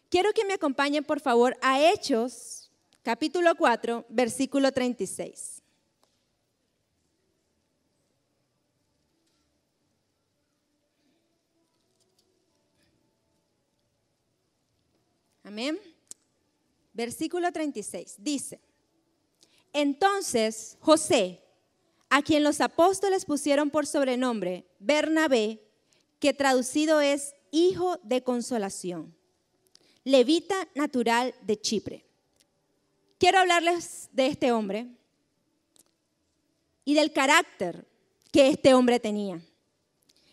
Quiero que me acompañen, por favor, a Hechos, capítulo 4, versículo 36. Amén. Versículo 36 dice: entonces José, a quien los apóstoles pusieron por sobrenombre Bernabé, que traducido es hijo de consolación, levita natural de Chipre. Quiero hablarles de este hombre y del carácter que este hombre tenía.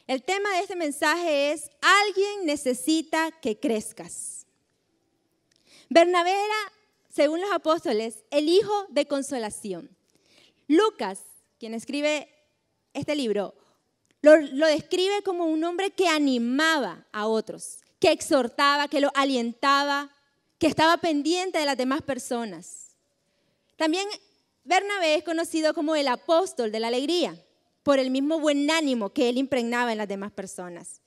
El tema de este mensaje es: alguien necesita que crezcas. Bernabé era, según los apóstoles, el hijo de consolación. Lucas, quien escribe este libro, lo describe como un hombre que animaba a otros, que exhortaba, que lo alentaba, que estaba pendiente de las demás personas. También Bernabé es conocido como el apóstol de la alegría, por el mismo buen ánimo que él impregnaba en las demás personas.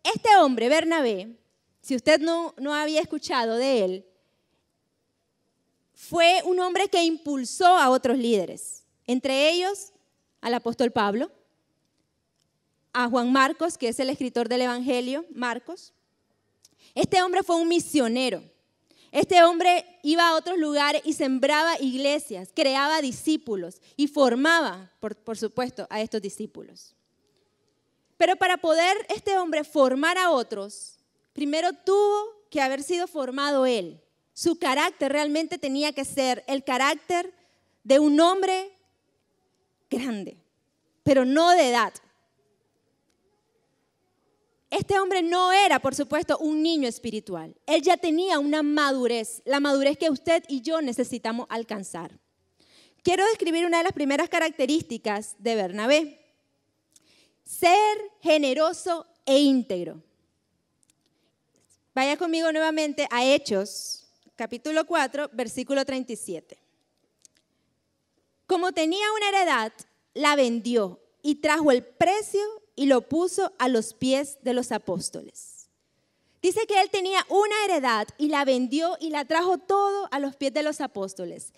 Este hombre, Bernabé, si usted no había escuchado de él, fue un hombre que impulsó a otros líderes, entre ellos al apóstol Pablo, a Juan Marcos, que es el escritor del Evangelio, Marcos. Este hombre fue un misionero. Este hombre iba a otros lugares y sembraba iglesias, creaba discípulos y formaba, por supuesto, a estos discípulos. Pero para poder este hombre formar a otros, primero tuvo que haber sido formado él. Su carácter realmente tenía que ser el carácter de un hombre grande, pero no de edad. Este hombre no era, por supuesto, un niño espiritual. Él ya tenía una madurez, la madurez que usted y yo necesitamos alcanzar. Quiero describir una de las primeras características de Bernabé: ser generoso e íntegro. Vaya conmigo nuevamente a Hechos, capítulo 4, versículo 37. Como tenía una heredad, la vendió y trajo el precio y lo puso a los pies de los apóstoles. Dice que él tenía una heredad y la vendió y la trajo todo a los pies de los apóstoles.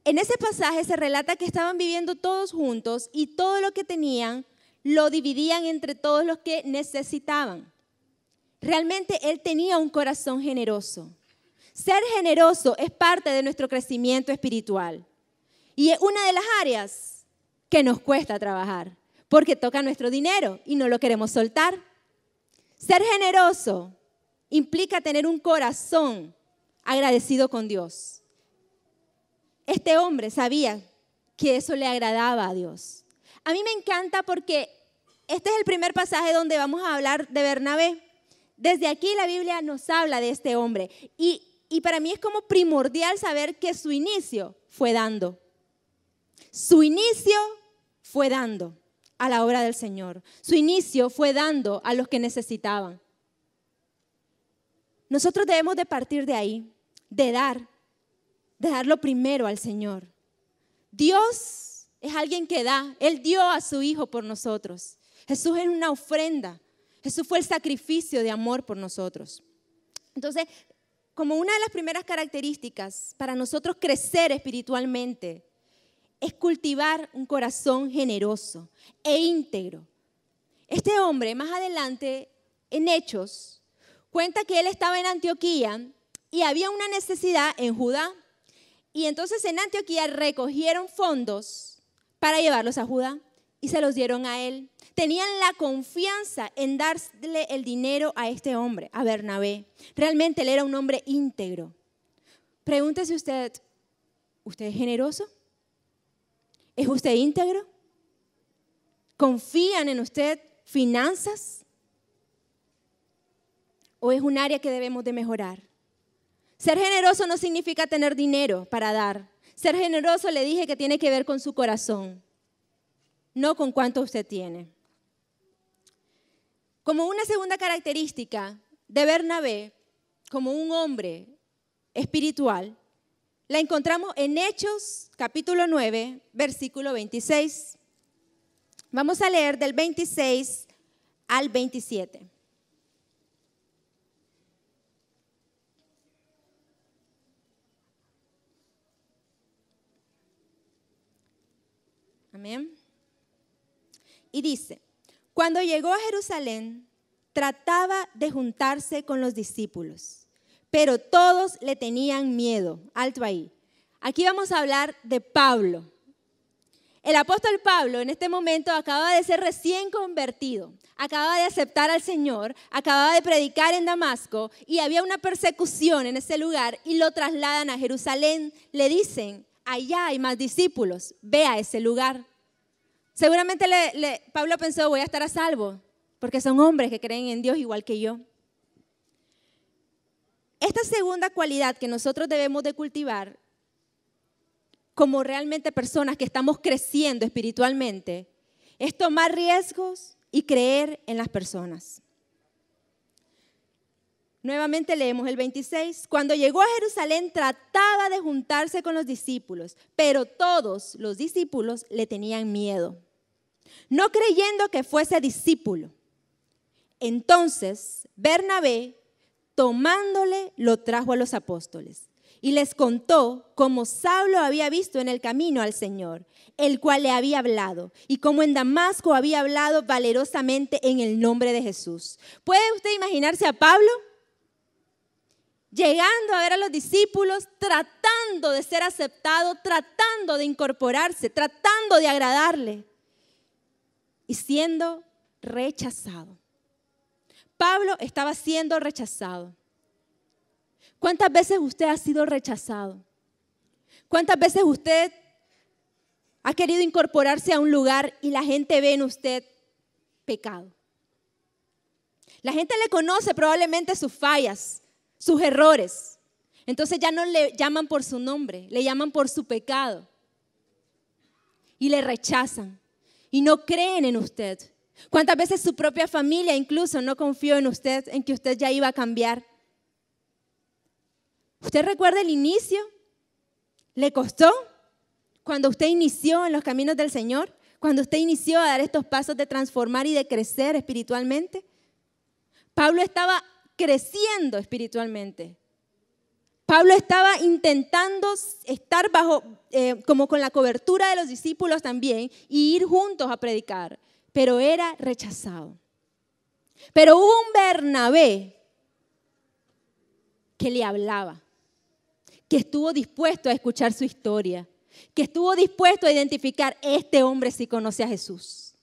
En ese pasaje se relata que estaban viviendo todos juntos y todo lo que tenían lo dividían entre todos los que necesitaban. Realmente él tenía un corazón generoso. Ser generoso es parte de nuestro crecimiento espiritual y es una de las áreas que nos cuesta trabajar porque toca nuestro dinero y no lo queremos soltar. Ser generoso implica tener un corazón agradecido con Dios. Este hombre sabía que eso le agradaba a Dios. A mí me encanta porque este es el primer pasaje donde vamos a hablar de Bernabé. Desde aquí la Biblia nos habla de este hombre y para mí es como primordial saber que su inicio fue dando. Su inicio fue dando a la obra del Señor. Su inicio fue dando a los que necesitaban. Nosotros debemos de partir de ahí, de dar lo primero al Señor. Dios es alguien que da. Él dio a su Hijo por nosotros. Jesús es una ofrenda. Jesús fue el sacrificio de amor por nosotros. Entonces, como una de las primeras características para nosotros crecer espiritualmente es cultivar un corazón generoso e íntegro. Este hombre, más adelante, en Hechos, cuenta que él estaba en Antioquía y había una necesidad en Judá. Y entonces en Antioquía recogieron fondos para llevarlos a Judá y se los dieron a él. Tenían la confianza en darle el dinero a este hombre, a Bernabé. Realmente él era un hombre íntegro. Pregúntese usted, ¿usted es generoso? ¿Es usted íntegro? ¿Confían en usted finanzas? ¿O es un área que debemos de mejorar? Ser generoso no significa tener dinero para dar. Ser generoso, le dije, que tiene que ver con su corazón, no con cuánto usted tiene. Como una segunda característica de Bernabé, como un hombre espiritual, la encontramos en Hechos capítulo 9, versículo 26. Vamos a leer del 26 al 27. Amén. Y dice, cuando llegó a Jerusalén, trataba de juntarse con los discípulos, pero todos le tenían miedo. Alto ahí. Aquí vamos a hablar de Pablo. El apóstol Pablo en este momento acaba de ser recién convertido, acaba de aceptar al Señor, acababa de predicar en Damasco y había una persecución en ese lugar y lo trasladan a Jerusalén. Le dicen, allá hay más discípulos, ve a ese lugar. Seguramente Pablo pensó, voy a estar a salvo, porque son hombres que creen en Dios igual que yo. Esta segunda cualidad que nosotros debemos de cultivar como realmente personas que estamos creciendo espiritualmente, es tomar riesgos y creer en las personas. Nuevamente leemos el 26. Cuando llegó a Jerusalén trataba de juntarse con los discípulos, pero todos los discípulos le tenían miedo, no creyendo que fuese discípulo. Entonces Bernabé, tomándole, lo trajo a los apóstoles. Y les contó cómo Saulo había visto en el camino al Señor, el cual le había hablado, y cómo en Damasco había hablado valerosamente en el nombre de Jesús. ¿Puede usted imaginarse a Pablo llegando a ver a los discípulos, tratando de ser aceptado, tratando de incorporarse, tratando de agradarle y siendo rechazado? Pablo estaba siendo rechazado. ¿Cuántas veces usted ha sido rechazado? ¿Cuántas veces usted ha querido incorporarse a un lugar y la gente ve en usted pecado? La gente le conoce probablemente sus fallas, sus errores. Entonces ya no le llaman por su nombre, le llaman por su pecado. Y le rechazan y no creen en usted. ¿Cuántas veces su propia familia incluso no confió en usted, en que usted ya iba a cambiar? ¿Usted recuerda el inicio? ¿Le costó? Cuando usted inició en los caminos del Señor, cuando usted inició a dar estos pasos de transformar y de crecer espiritualmente. Pablo estaba creciendo espiritualmente. Pablo estaba intentando estar bajo, como con la cobertura de los discípulos también y ir juntos a predicar, pero era rechazado. Pero hubo un Bernabé que le hablaba, que estuvo dispuesto a escuchar su historia, que estuvo dispuesto a identificar, este hombre sí conoce a Jesús.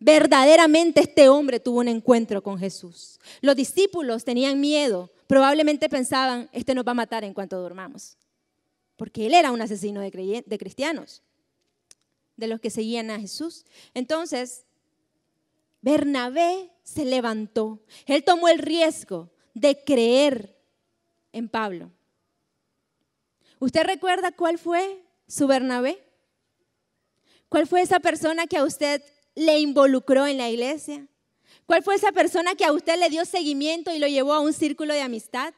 Verdaderamente este hombre tuvo un encuentro con Jesús. Los discípulos tenían miedo, probablemente pensaban, este nos va a matar en cuanto durmamos, porque él era un asesino de cristianos, de los que seguían a Jesús. Entonces, Bernabé se levantó, él tomó el riesgo de creer en Pablo. ¿Usted recuerda cuál fue su Bernabé? ¿Cuál fue esa persona que a usted le involucró en la iglesia? ¿Cuál fue esa persona que a usted le dio seguimiento y lo llevó a un círculo de amistad?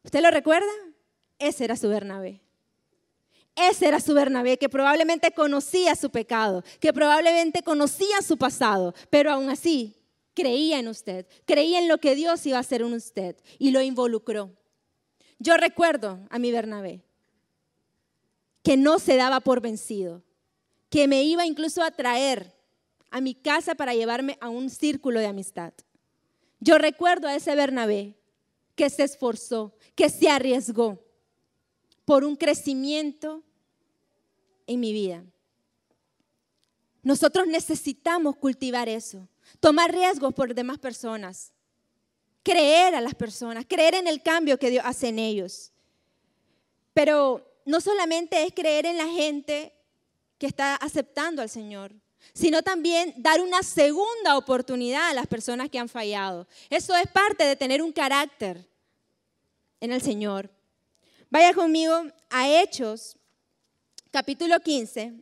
¿Usted lo recuerda? Ese era su Bernabé. Ese era su Bernabé, que probablemente conocía su pecado, que probablemente conocía su pasado, pero aún así creía en usted, creía en lo que Dios iba a hacer en usted y lo involucró. Yo recuerdo a mi Bernabé, que no se daba por vencido, que me iba incluso a traer a mi casa para llevarme a un círculo de amistad. Yo recuerdo a ese Bernabé que se esforzó, que se arriesgó por un crecimiento en mi vida. Nosotros necesitamos cultivar eso, tomar riesgos por demás personas, creer a las personas, creer en el cambio que Dios hace en ellos. Pero no solamente es creer en la gente que está aceptando al Señor, sino también dar una segunda oportunidad a las personas que han fallado. Eso es parte de tener un carácter en el Señor. Vaya conmigo a Hechos, capítulo 15,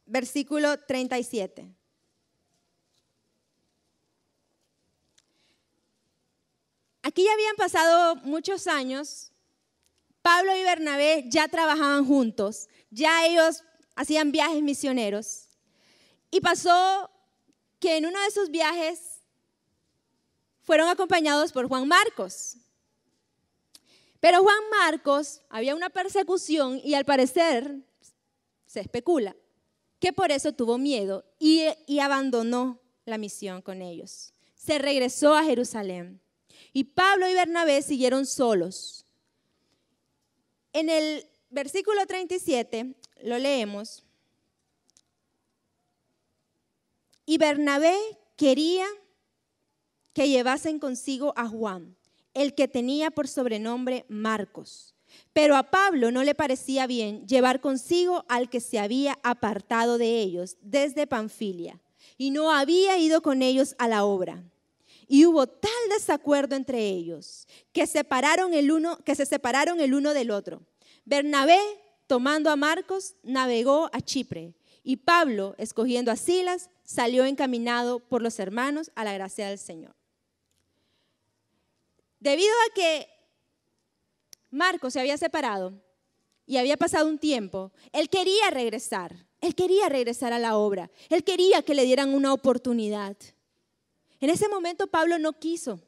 versículo 37. Aquí ya habían pasado muchos años. Pablo y Bernabé ya trabajaban juntos, ya ellos hacían viajes misioneros. Y pasó que en uno de sus viajes fueron acompañados por Juan Marcos. Pero Juan Marcos, había una persecución y al parecer se especula que por eso tuvo miedo y abandonó la misión con ellos. Se regresó a Jerusalén y Pablo y Bernabé siguieron solos. En el versículo 37 lo leemos. Y Bernabé quería que llevasen consigo a Juan, el que tenía por sobrenombre Marcos. Pero a Pablo no le parecía bien llevar consigo al que se había apartado de ellos desde Panfilia y no había ido con ellos a la obra. Y hubo tal desacuerdo entre ellos que se separaron el uno del otro. Bernabé, tomando a Marcos, navegó a Chipre y Pablo, escogiendo a Silas, salió encaminado por los hermanos a la gracia del Señor. Debido a que Marcos se había separado y había pasado un tiempo, él quería regresar a la obra, él quería que le dieran una oportunidad. En ese momento Pablo no quiso,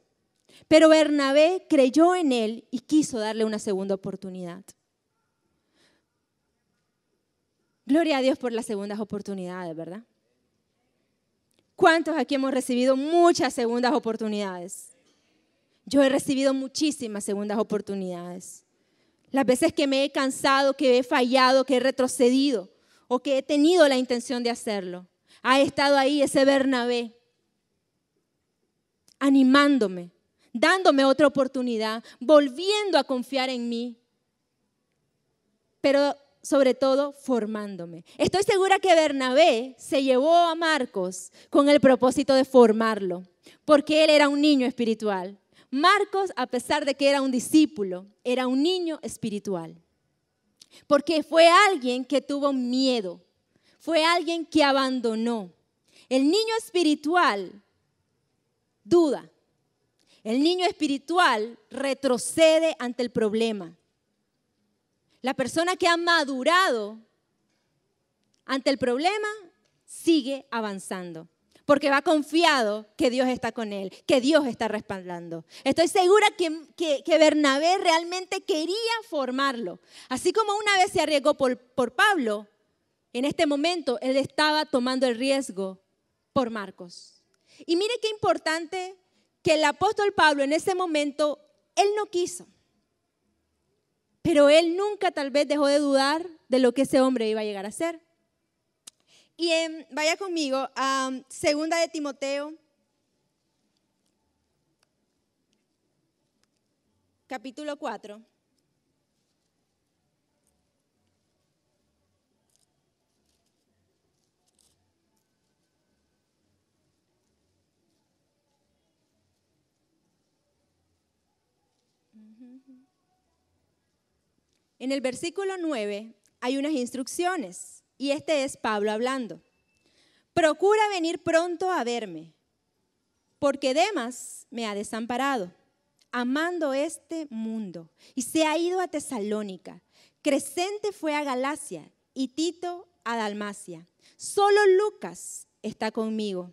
pero Bernabé creyó en él y quiso darle una segunda oportunidad. Gloria a Dios por las segundas oportunidades, ¿verdad? ¿Cuántos aquí hemos recibido muchas segundas oportunidades? Yo he recibido muchísimas segundas oportunidades. Las veces que me he cansado, que he fallado, que he retrocedido o que he tenido la intención de hacerlo, ha estado ahí ese Bernabé animándome, dándome otra oportunidad, volviendo a confiar en mí, pero sobre todo formándome. Estoy segura que Bernabé se llevó a Marcos con el propósito de formarlo, porque él era un niño espiritual. Marcos, a pesar de que era un discípulo, era un niño espiritual, porque fue alguien que tuvo miedo, fue alguien que abandonó. El niño espiritual duda, el niño espiritual retrocede ante el problema. La persona que ha madurado ante el problema sigue avanzando. Porque va confiado que Dios está con él, que Dios está respaldando. Estoy segura que Bernabé realmente quería formarlo. Así como una vez se arriesgó por Pablo, en este momento él estaba tomando el riesgo por Marcos. Y mire qué importante que el apóstol Pablo en ese momento, él no quiso. Pero él nunca tal vez dejó de dudar de lo que ese hombre iba a llegar a ser. Y vaya conmigo a 2 de Timoteo, capítulo 4. En el versículo 9 hay unas instrucciones. Y este es Pablo hablando. Procura venir pronto a verme, porque Demas me ha desamparado, amando este mundo, y se ha ido a Tesalónica. Crescente fue a Galacia y Tito a Dalmacia. Solo Lucas está conmigo.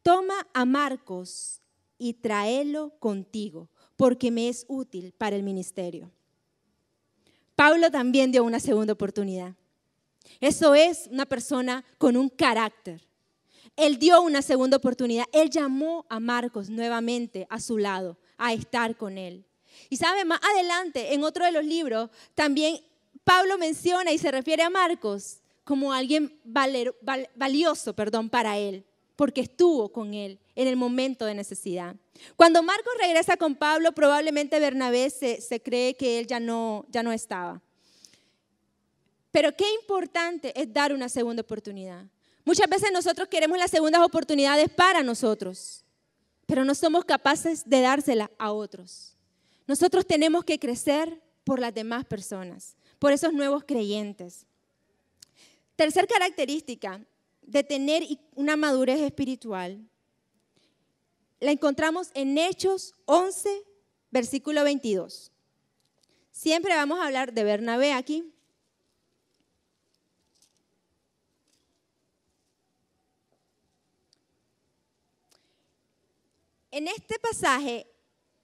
Toma a Marcos y tráelo contigo, porque me es útil para el ministerio. Pablo también dio una segunda oportunidad. Eso es una persona con un carácter. Él dio una segunda oportunidad. Él llamó a Marcos nuevamente a su lado, a estar con él. Y sabe, más adelante, en otro de los libros, también Pablo menciona y se refiere a Marcos como alguien valioso para él, porque estuvo con él en el momento de necesidad. Cuando Marcos regresa con Pablo, probablemente Bernabé se cree que él ya no estaba. Pero qué importante es dar una segunda oportunidad. Muchas veces nosotros queremos las segundas oportunidades para nosotros, pero no somos capaces de dárselas a otros. Nosotros tenemos que crecer por las demás personas, por esos nuevos creyentes. Tercer característica de tener una madurez espiritual, la encontramos en Hechos 11, versículo 22. Siempre vamos a hablar de Bernabé aquí. en este pasaje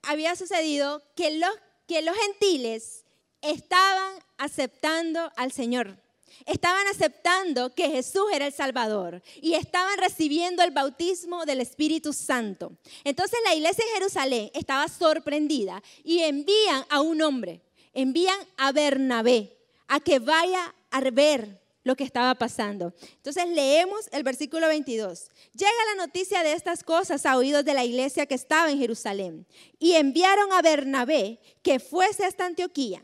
había sucedido que los gentiles estaban aceptando al Señor. Estaban aceptando que Jesús era el Salvador y estaban recibiendo el bautismo del Espíritu Santo. Entonces la iglesia en Jerusalén estaba sorprendida y envían a un hombre, envían a Bernabé a que vaya a ver lo que estaba pasando. Entonces leemos el versículo 22. Llega la noticia de estas cosas a oídos de la iglesia que estaba en Jerusalén y enviaron a Bernabé que fuese hasta Antioquía.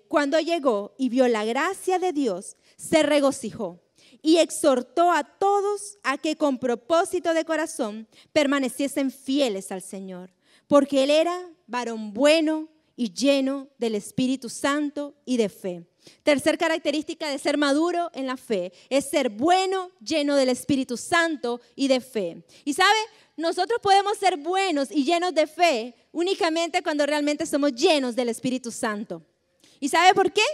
Cuando llegó y vio la gracia de Dios, se regocijó y exhortó a todos a que con propósito de corazón permaneciesen fieles al Señor, porque él era varón bueno y lleno del Espíritu Santo y de fe. Tercer característica de ser maduro en la fe es ser bueno, lleno del Espíritu Santo y de fe. Y ¿sabe? Nosotros podemos ser buenos y llenos de fe únicamente cuando realmente somos llenos del Espíritu Santo. ¿Y sabe por qué?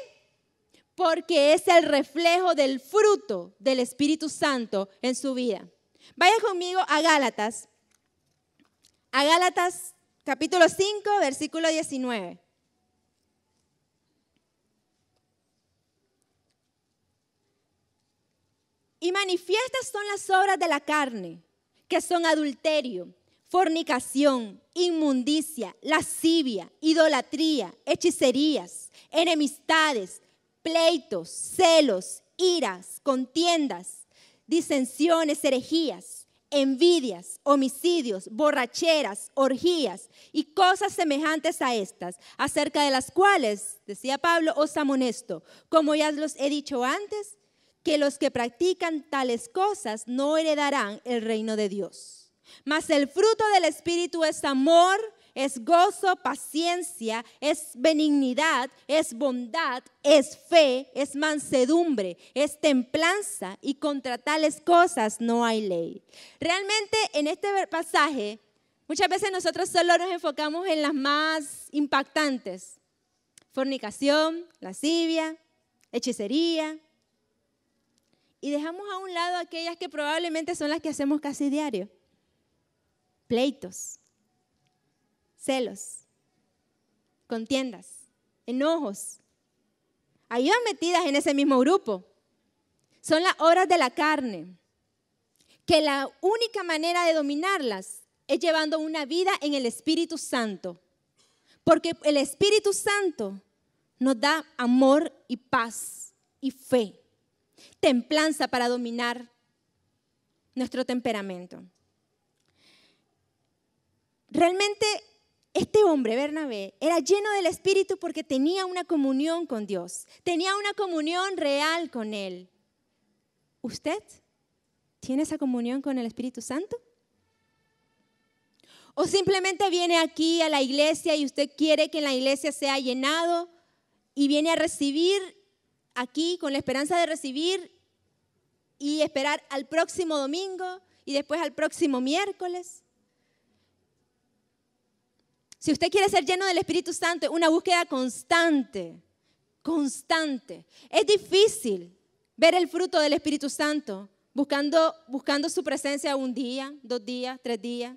Porque es el reflejo del fruto del Espíritu Santo en su vida. Vaya conmigo a Gálatas. A Gálatas capítulo 5, versículo 19. Y manifiestas son las obras de la carne, que son adulterio, fornicación, inmundicia, lascivia, idolatría, hechicerías, enemistades, pleitos, celos, iras, contiendas, disensiones, herejías, envidias, homicidios, borracheras, orgías y cosas semejantes a estas, acerca de las cuales, decía Pablo, os amonesto, como ya los he dicho antes, que los que practican tales cosas no heredarán el reino de Dios. Mas el fruto del Espíritu es amor, es gozo, paciencia, es benignidad, es bondad, es fe, es mansedumbre, es templanza, y contra tales cosas no hay ley. Realmente en este pasaje muchas veces nosotros solo nos enfocamos en las más impactantes: fornicación, lascivia, hechicería, y dejamos a un lado aquellas que probablemente son las que hacemos casi diario: pleitos, celos, contiendas, enojos. Ahí van metidas en ese mismo grupo. Son las obras de la carne, que la única manera de dominarlas es llevando una vida en el Espíritu Santo, porque el Espíritu Santo nos da amor y paz y fe, templanza para dominar nuestro temperamento. Realmente este hombre, Bernabé, era lleno del Espíritu porque tenía una comunión con Dios, tenía una comunión real con Él. ¿Usted tiene esa comunión con el Espíritu Santo? ¿O simplemente viene aquí a la iglesia y usted quiere que en la iglesia sea llenado y viene a recibir aquí con la esperanza de recibir y esperar al próximo domingo y después al próximo miércoles? Si usted quiere ser lleno del Espíritu Santo, es una búsqueda constante, constante. Es difícil ver el fruto del Espíritu Santo buscando su presencia un día, 2 días, 3 días.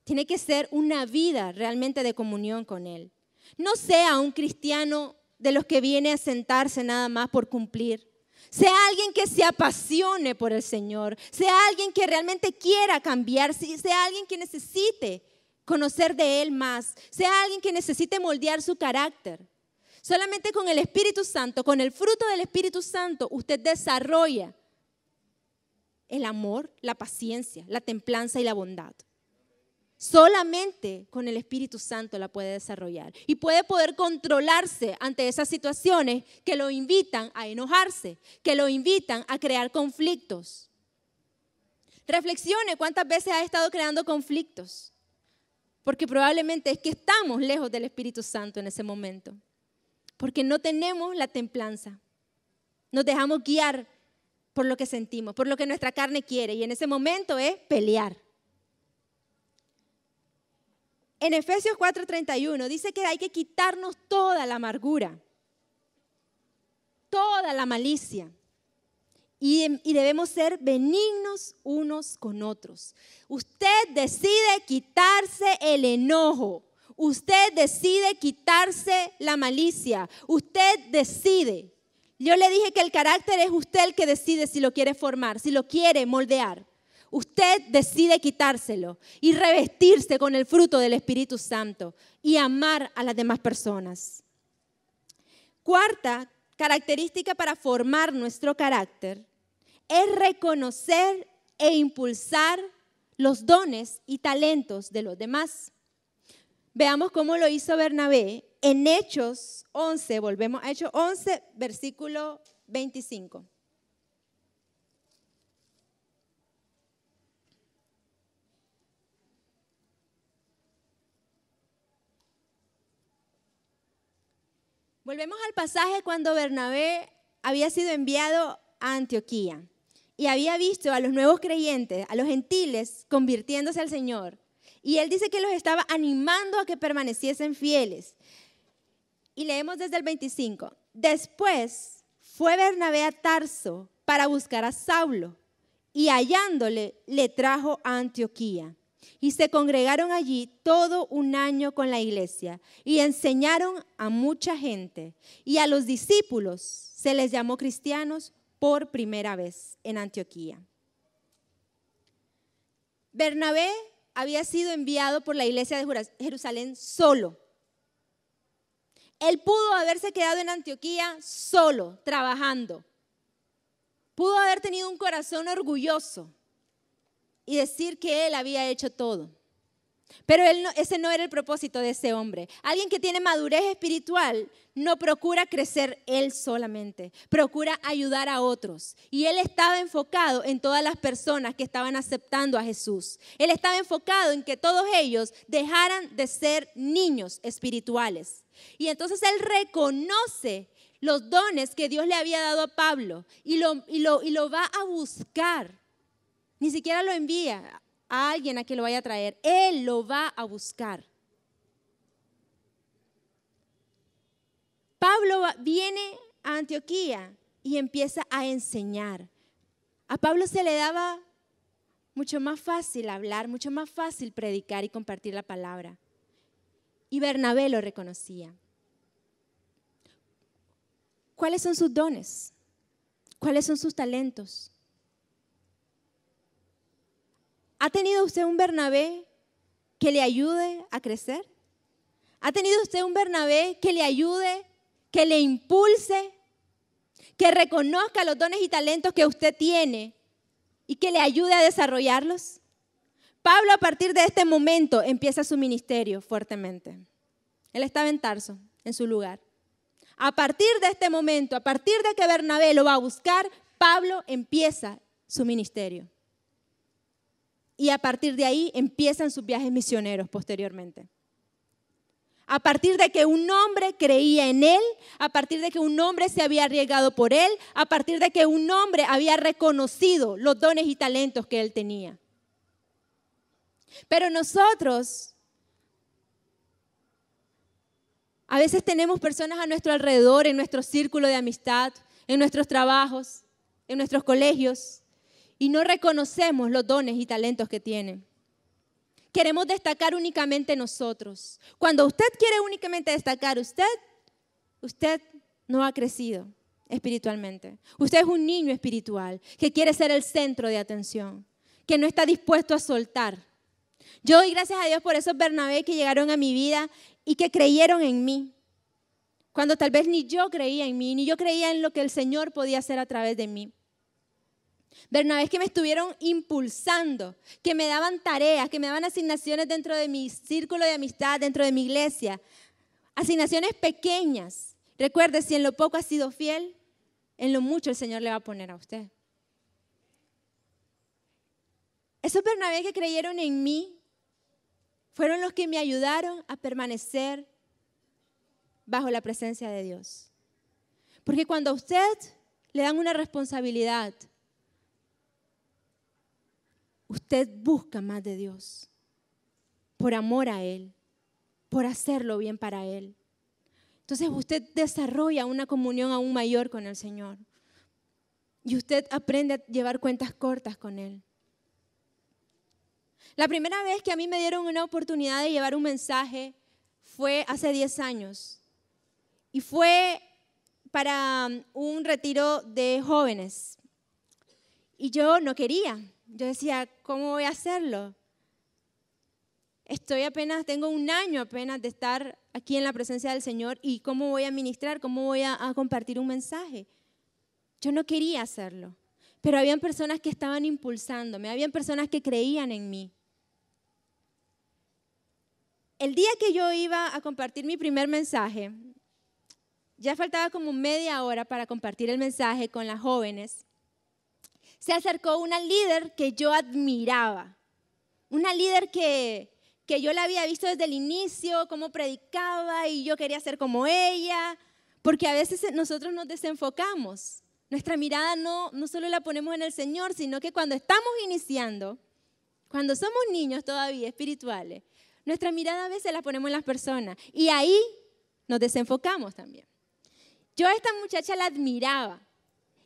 Tiene que ser una vida realmente de comunión con Él. No sea un cristiano de los que viene a sentarse nada más por cumplir. Sea alguien que se apasione por el Señor. Sea alguien que realmente quiera cambiar. Sea alguien que necesite conocer de Él más. Sea alguien que necesite moldear su carácter. Solamente con el Espíritu Santo, con el fruto del Espíritu Santo, usted desarrolla el amor, la paciencia, la templanza y la bondad. Solamente con el Espíritu Santo la puede desarrollar y puede poder controlarse ante esas situaciones que lo invitan a enojarse, que lo invitan a crear conflictos. Reflexione cuántas veces ha estado creando conflictos, porque probablemente es que estamos lejos del Espíritu Santo en ese momento, porque no tenemos la templanza, nos dejamos guiar por lo que sentimos, por lo que nuestra carne quiere, y en ese momento es pelear. En Efesios 4:31 dice que hay que quitarnos toda la amargura, toda la malicia y debemos ser benignos unos con otros. Usted decide quitarse el enojo. Usted decide quitarse la malicia. Usted decide. Yo le dije que el carácter es usted el que decide si lo quiere formar, si lo quiere moldear. Usted decide quitárselo y revestirse con el fruto del Espíritu Santo y amar a las demás personas. Cuarta característica para formar nuestro carácter es reconocer e impulsar los dones y talentos de los demás. Veamos cómo lo hizo Bernabé en Hechos 11, volvemos a Hechos 11, versículo 25. Volvemos al pasaje cuando Bernabé había sido enviado a Antioquía y había visto a los nuevos creyentes, a los gentiles, convirtiéndose al Señor. Y él dice que los estaba animando a que permaneciesen fieles. Y leemos desde el 25. Después fue Bernabé a Tarso para buscar a Saulo y hallándole le trajo a Antioquía. Y se congregaron allí todo un año con la iglesia y enseñaron a mucha gente. Y a los discípulos se les llamó cristianos por primera vez en Antioquía. Bernabé había sido enviado por la iglesia de Jerusalén solo. Él pudo haberse quedado en Antioquía solo, trabajando. Pudo haber tenido un corazón orgulloso y decir que él había hecho todo. Pero ese no era el propósito de ese hombre. Alguien que tiene madurez espiritual no procura crecer él solamente, procura ayudar a otros. Y él estaba enfocado en todas las personas que estaban aceptando a Jesús. Él estaba enfocado en que todos ellos dejaran de ser niños espirituales. Y entonces él reconoce los dones que Dios le había dado a Pablo y lo va a buscar. Ni siquiera lo envía a alguien a que lo vaya a traer. Él lo va a buscar. Pablo viene a Antioquía y empieza a enseñar. A Pablo se le daba mucho más fácil hablar, mucho más fácil predicar y compartir la palabra. Y Bernabé lo reconocía. ¿Cuáles son sus dones? ¿Cuáles son sus talentos? ¿Ha tenido usted un Bernabé que le ayude a crecer? ¿Ha tenido usted un Bernabé que le ayude, que le impulse, que reconozca los dones y talentos que usted tiene y que le ayude a desarrollarlos? Pablo a partir de este momento empieza su ministerio fuertemente. Él estaba en Tarso, en su lugar. A partir de este momento, a partir de que Bernabé lo va a buscar, Pablo empieza su ministerio. Y a partir de ahí empiezan sus viajes misioneros posteriormente. A partir de que un hombre creía en él, a partir de que un hombre se había arriesgado por él, a partir de que un hombre había reconocido los dones y talentos que él tenía. Pero nosotros a veces tenemos personas a nuestro alrededor, en nuestro círculo de amistad, en nuestros trabajos, en nuestros colegios, y no reconocemos los dones y talentos que tienen. Queremos destacar únicamente nosotros. Cuando usted quiere únicamente destacar usted no ha crecido espiritualmente. Usted es un niño espiritual que quiere ser el centro de atención, que no está dispuesto a soltar. Yo doy gracias a Dios por esos Bernabé que llegaron a mi vida y que creyeron en mí. Cuando tal vez ni yo creía en mí, ni yo creía en lo que el Señor podía hacer a través de mí. Bernabé que me estuvieron impulsando, que me daban tareas, que me daban asignaciones dentro de mi círculo de amistad, dentro de mi iglesia. Asignaciones pequeñas. Recuerde, si en lo poco ha sido fiel, en lo mucho el Señor le va a poner a usted. Esos Bernabé que creyeron en mí fueron los que me ayudaron a permanecer bajo la presencia de Dios. Porque cuando a usted le dan una responsabilidad, usted busca más de Dios, por amor a Él, por hacerlo bien para Él. Entonces usted desarrolla una comunión aún mayor con el Señor. y usted aprende a llevar cuentas cortas con Él. La primera vez que a mí me dieron una oportunidad de llevar un mensaje fue hace 10 años y fue para un retiro de jóvenes. Y yo no quería. Yo decía, ¿cómo voy a hacerlo? Tengo un año apenas de estar aquí en la presencia del Señor y ¿cómo voy a ministrar? ¿Cómo voy a compartir un mensaje? Yo no quería hacerlo, pero habían personas que estaban impulsándome, habían personas que creían en mí. El día que yo iba a compartir mi primer mensaje, ya faltaba como media hora para compartir el mensaje con las jóvenes. Se acercó una líder que yo admiraba, una líder que yo la había visto desde el inicio, cómo predicaba y yo quería ser como ella, porque a veces nosotros nos desenfocamos. Nuestra mirada no solo la ponemos en el Señor, sino que cuando estamos iniciando, cuando somos niños todavía espirituales, nuestra mirada a veces la ponemos en las personas y ahí nos desenfocamos también. Yo a esta muchacha la admiraba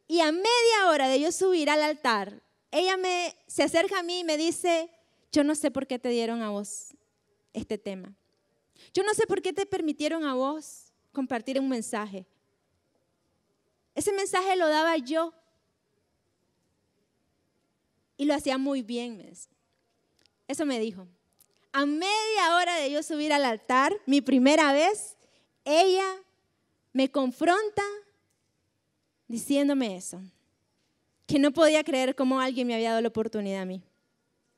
y a media hora de yo subir al altar, ella se acerca a mí y me dice, yo no sé por qué te dieron a vos este tema. Yo no sé por qué te permitieron a vos compartir un mensaje. Ese mensaje lo daba yo y lo hacía muy bien, me decía. Eso me dijo. A media hora de yo subir al altar, mi primera vez, ella me confronta diciéndome eso, que no podía creer cómo alguien me había dado la oportunidad a mí,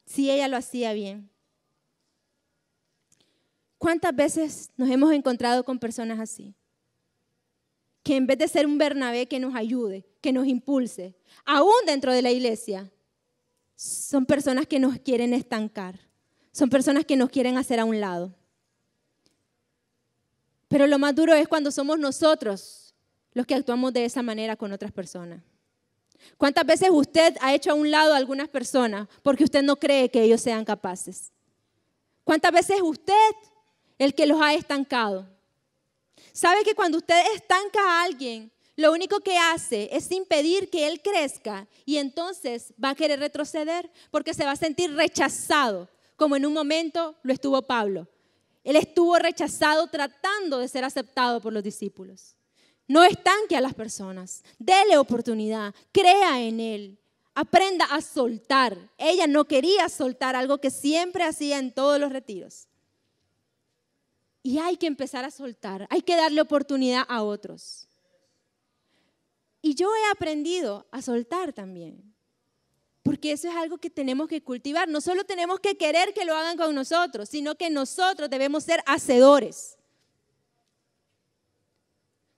si ella lo hacía bien. ¿Cuántas veces nos hemos encontrado con personas así? Que en vez de ser un Bernabé que nos ayude, que nos impulse, aún dentro de la iglesia, son personas que nos quieren estancar, son personas que nos quieren hacer a un lado. Pero lo más duro es cuando somos nosotros los que actuamos de esa manera con otras personas. ¿Cuántas veces usted ha hecho a un lado a algunas personas porque usted no cree que ellos sean capaces? ¿Cuántas veces usted el que los ha estancado? ¿Sabe que cuando usted estanca a alguien, lo único que hace es impedir que él crezca y entonces va a querer retroceder porque se va a sentir rechazado, como en un momento lo estuvo Pablo? Él estuvo rechazado tratando de ser aceptado por los discípulos. No estanque a las personas, dele oportunidad, crea en él, aprenda a soltar. Ella no quería soltar, algo que siempre hacía en todos los retiros. Y hay que empezar a soltar, hay que darle oportunidad a otros. Y yo he aprendido a soltar también, porque eso es algo que tenemos que cultivar. No solo tenemos que querer que lo hagan con nosotros, sino que nosotros debemos ser hacedores.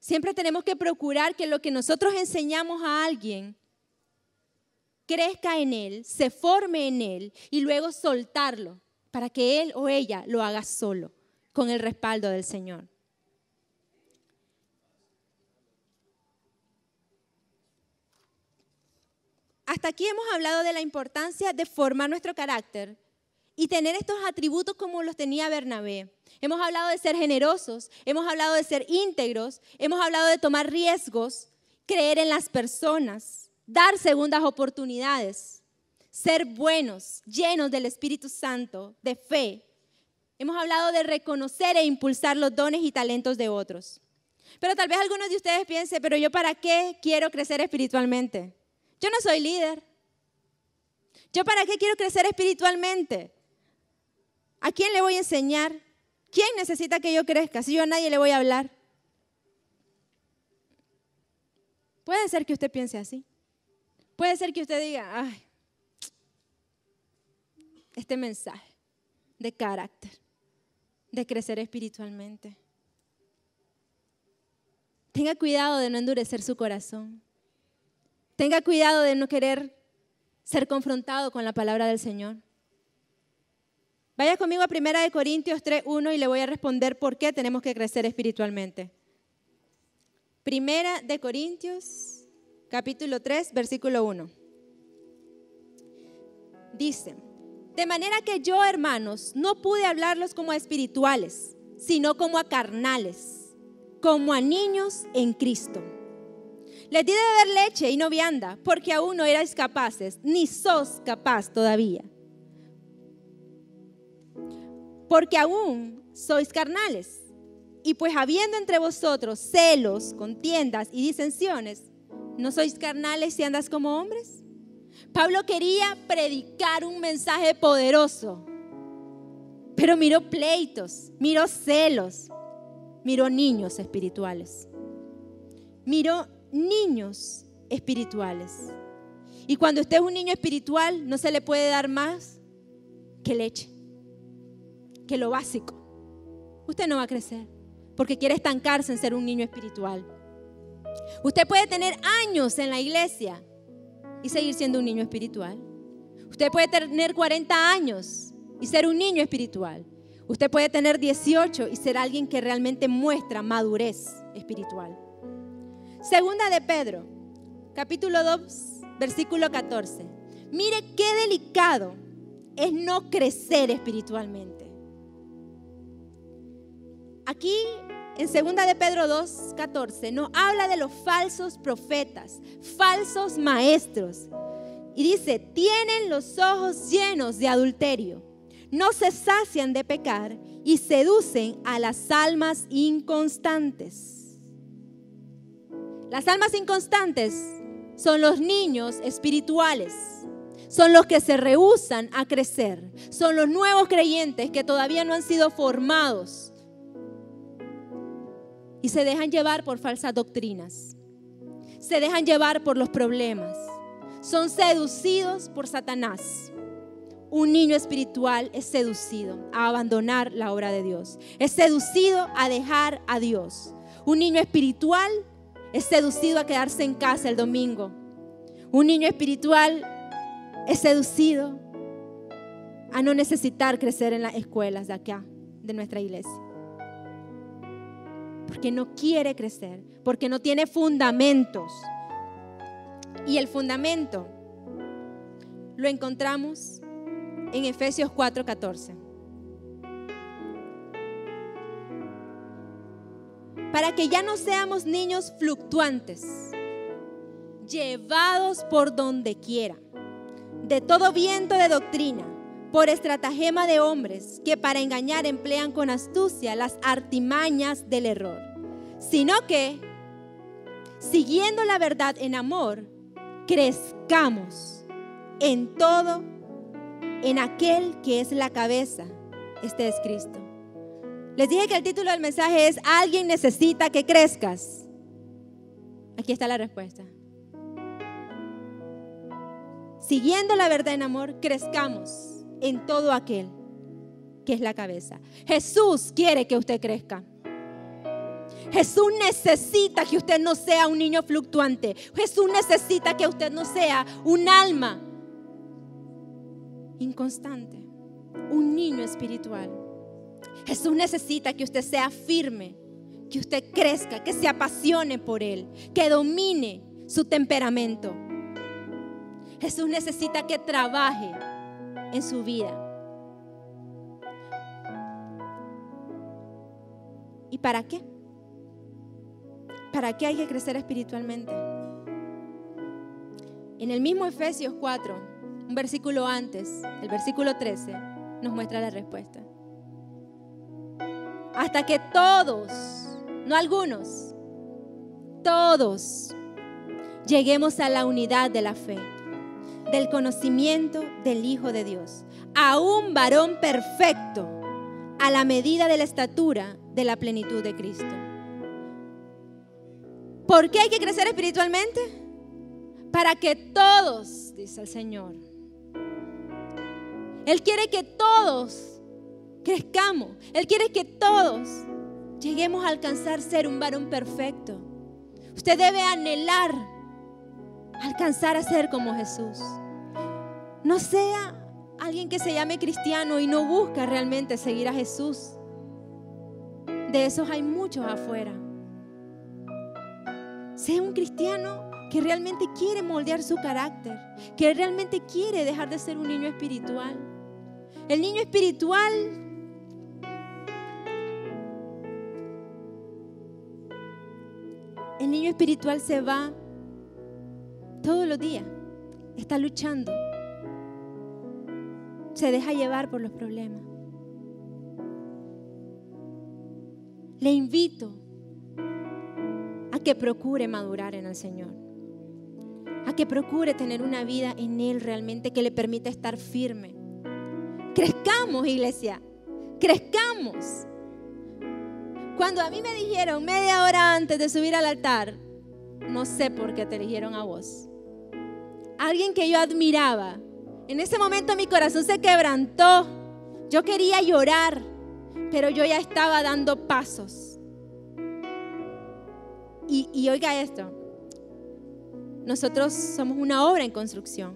Siempre tenemos que procurar que lo que nosotros enseñamos a alguien crezca en él, se forme en él y luego soltarlo para que él o ella lo haga solo, con el respaldo del Señor. Hasta aquí hemos hablado de la importancia de formar nuestro carácter y tener estos atributos como los tenía Bernabé. Hemos hablado de ser generosos, hemos hablado de ser íntegros, hemos hablado de tomar riesgos, creer en las personas, dar segundas oportunidades, ser buenos, llenos del Espíritu Santo, de fe. Hemos hablado de reconocer e impulsar los dones y talentos de otros. Pero tal vez algunos de ustedes piensen, pero ¿yo para qué quiero crecer espiritualmente? Yo no soy líder. ¿Yo para qué quiero crecer espiritualmente? ¿A quién le voy a enseñar? ¿Quién necesita que yo crezca? Si yo a nadie le voy a hablar. Puede ser que usted piense así. Puede ser que usted diga, ay, este mensaje de carácter, de crecer espiritualmente. Tenga cuidado de no endurecer su corazón. Tenga cuidado de no querer ser confrontado con la palabra del Señor. Vaya conmigo a 1 Corintios 3:1 y le voy a responder por qué tenemos que crecer espiritualmente. 1 Corintios, capítulo 3, versículo 1. Dice, de manera que yo, hermanos, no pude hablarlos como a espirituales, sino como a carnales, como a niños en Cristo. Les di de beber leche y no vianda, porque aún no erais capaces, ni sos capaz todavía. Porque aún sois carnales. Y pues habiendo entre vosotros celos, contiendas y disensiones, ¿no sois carnales y andas como hombres? Pablo quería predicar un mensaje poderoso, pero miró pleitos, miró celos, miró niños espirituales. Miró niños espirituales. Y cuando usted es un niño espiritual, no se le puede dar más que leche, que lo básico. Usted no va a crecer porque quiere estancarse en ser un niño espiritual. Usted puede tener años en la iglesia y seguir siendo un niño espiritual. Usted puede tener 40 años y ser un niño espiritual. Usted puede tener 18 y ser alguien que realmente muestra madurez espiritual. Segunda de Pedro, capítulo 2, versículo 14. Mire qué delicado es no crecer espiritualmente. Aquí en segunda de Pedro 2, 14 nos habla de los falsos profetas, falsos maestros. Y dice, tienen los ojos llenos de adulterio, no se sacian de pecar y seducen a las almas inconstantes. Las almas inconstantes son los niños espirituales, son los que se rehúsan a crecer, son los nuevos creyentes que todavía no han sido formados y se dejan llevar por falsas doctrinas, se dejan llevar por los problemas, son seducidos por Satanás. Un niño espiritual es seducido a abandonar la obra de Dios, es seducido a dejar a Dios. Un niño espiritual es seducido a quedarse en casa el domingo. Un niño espiritual es seducido a no necesitar crecer en las escuelas de acá, de nuestra iglesia. Porque no quiere crecer, porque no tiene fundamentos. Y el fundamento lo encontramos en Efesios 4:14. Para que ya no seamos niños fluctuantes, llevados por donde quiera, de todo viento de doctrina, por estratagema de hombres que para engañar emplean con astucia las artimañas del error, sino que, siguiendo la verdad en amor, crezcamos en todo, en aquel que es la cabeza, este es Cristo. Les dije que el título del mensaje es ¿alguien necesita que crezcas? Aquí está la respuesta. Siguiendo la verdad en amor, crezcamos en todo aquel que es la cabeza. Jesús quiere que usted crezca. Jesús necesita que usted no sea un niño fluctuante. Jesús necesita que usted no sea un alma inconstante, un niño espiritual. Jesús necesita que usted sea firme, que usted crezca, que se apasione por Él, que domine su temperamento. Jesús necesita que trabaje en su vida. ¿Y para qué? ¿Para qué hay que crecer espiritualmente? En el mismo Efesios 4, un versículo antes, el versículo 13, nos muestra la respuesta. Hasta que todos, no algunos, todos lleguemos a la unidad de la fe, del conocimiento del Hijo de Dios, a un varón perfecto, a la medida de la estatura de la plenitud de Cristo. ¿Por qué hay que crecer espiritualmente? Para que todos, dice el Señor. Él quiere que todos crezcamos. Él quiere que todos lleguemos a alcanzar ser un varón perfecto. Usted debe anhelar alcanzar a ser como Jesús. No sea alguien que se llame cristiano y no busca realmente seguir a Jesús. De esos hay muchos afuera. Sea un cristiano que realmente quiere moldear su carácter, que realmente quiere dejar de ser un niño espiritual. El niño espiritual se va todos los días está luchando. Se deja llevar por los problemas. Le invito a que procure madurar en el Señor, a que procure tener una vida en Él realmente que le permita estar firme. Crezcamos, iglesia, crezcamos. Cuando a mí me dijeron media hora antes de subir al altar, no sé por qué te eligieron a vos, alguien que yo admiraba, en ese momento mi corazón se quebrantó. Yo quería llorar, pero yo ya estaba dando pasos. Y oiga esto, nosotros somos una obra en construcción.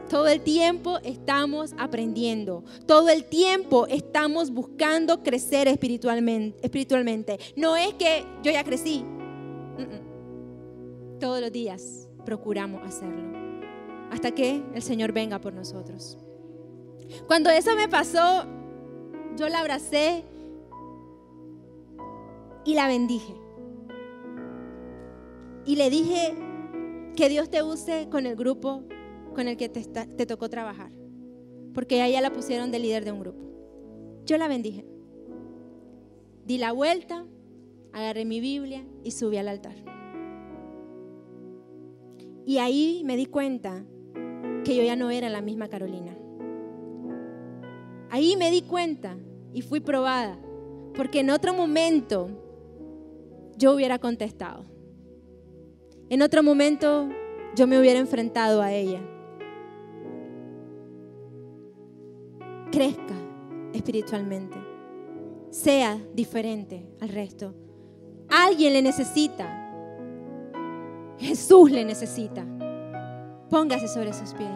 Todo el tiempo estamos aprendiendo, todo el tiempo estamos buscando crecer espiritualmente. No es que yo ya crecí, todos los días procuramos hacerlo hasta que el Señor venga por nosotros. Cuando eso me pasó, yo la abracé y la bendije. Y le dije que Dios te use con el grupo con el que te tocó trabajar, porque a ella la pusieron de líder de un grupo. Yo la bendije. Di la vuelta, agarré mi Biblia y subí al altar. Y ahí me di cuenta que yo ya no era la misma Carolina. Ahí me di cuenta y fui probada, porque en otro momento yo hubiera contestado. En otro momento yo me hubiera enfrentado a ella. Crezca espiritualmente. Sea diferente al resto. Alguien le necesita. Jesús le necesita. Póngase sobre sus pies.